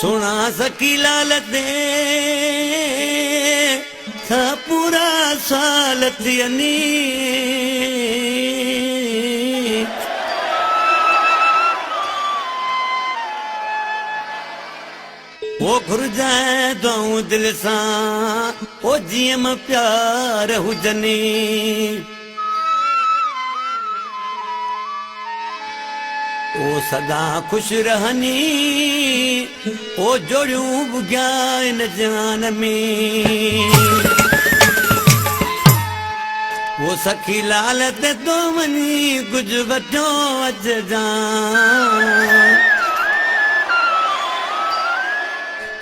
सोना सकी लाल दे था पूरा साल थियनी वो घुरजाए दूं दिल सां ओ जीअं मां प्यार हुजनी ओ सदा खुश रहनी ओ जोड़ियूं बुग्या इन जान में वो सखी लाल ते तो वञी कुझु वठो अचजां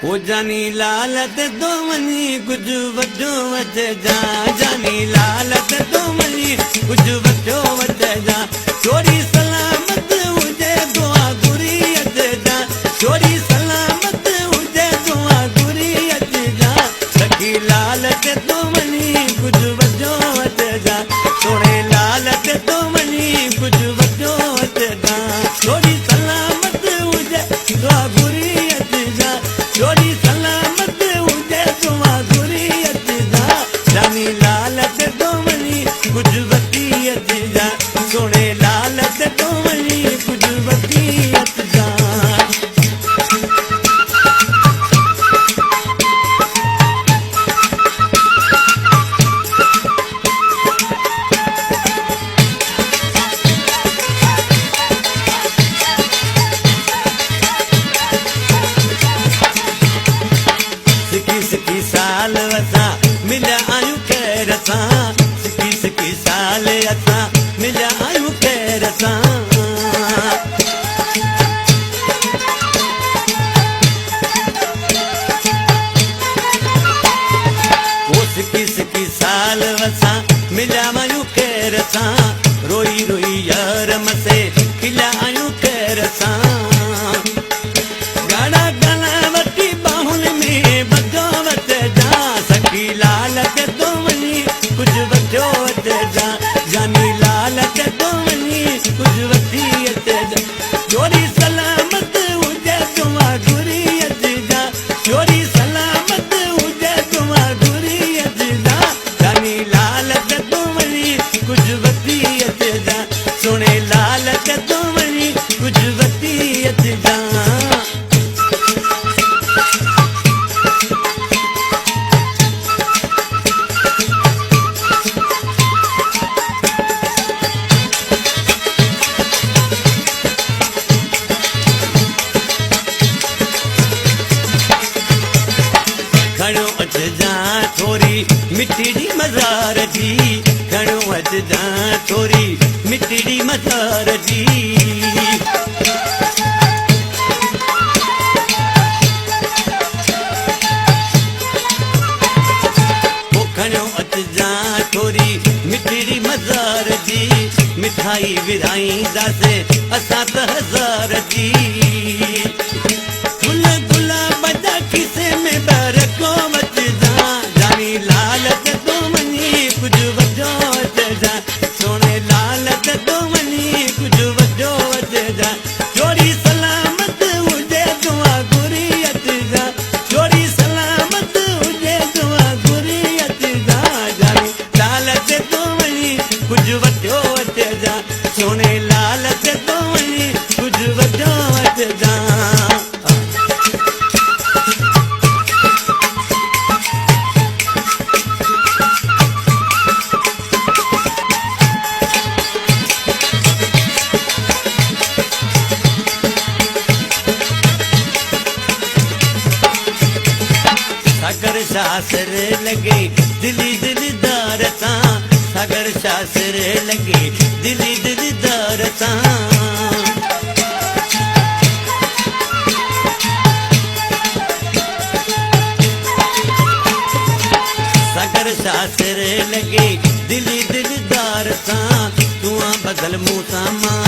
वो जानी लाल ते तो वञी कुझु वठो अचजां जानी लाल ते तो वञी कुझु वठो अचजां छोड़ी सलामत हुजे दुआ गुरी अचजां छोड़ी सलामत हुजे दुआ गुरी अचजां सखी लाल ते तो वञी कुझु वठो अचजां सोणे लाल ते तो वञी कुझु वठो अचजां छोड़ी सलामत हुजे दुआ गुरी अचजां छोड़ी सलामत हुजे दुआ गुरी अचजां जानी लाल ते तो वञी कुझु वठी अचजां सोणे लाल ते तो वञी कुझु वठी अचजां सिकी साल असां मिलिया आहियूं ख़ैर सां सिकी साल असां मिलिया आहियूं ख़ैर सां वो सिकी साल असां मिलिया आहियूं ख़ैर सां रोई रोई यार मसे खिलिया आहियूं ख़ैर सां गाना गाना वठी बाहुनि में बधो वठजां सखी लाल ते तो वञी कुझु वठो अचजां जानी लाल ते तो वञी कुझु वठी अचजां छोड़ी सलामत हुजे दुआ गुरी अचजां छोड़ी सलामत हुजे दुआ गुरी अचजां जानी लाल ते तो वञी कुझु वठी अचजां सोणे लाल ते तो वञी कुझु वठी अचजां घणो अचजां थोरी मिठड़ी मज़ार जी घणो अचजां थोरी मिठड़ी मज़ार जी घणो अचजां थोरी मिठड़ी मज़ार जी मिठाई विराईंदासीं असां त हज़ार जी गुल गुलाब जा खिसे में बरको अचजां जानी लाल ते तो वञी कुझु वठो अचजां सोणे लाल ते तो वञी कुझु वठो अचजां छोड़ी सलामत हुजे दुआ गुरी अचजां छोड़ी सलामत हुजे दुआ गुरी अचजां जानी लाल ते तो वञी कुझु वठो अचजां सोणे लाल ते तो वञी कुझु वठो अचजां सागर शास्त्र लगे दिली दिलदार सां सागर शास्त्र लगे दिली दिलदार सां सागर शास्त्र लगे दिली दिलदार सां तूं बदल मूं सां मां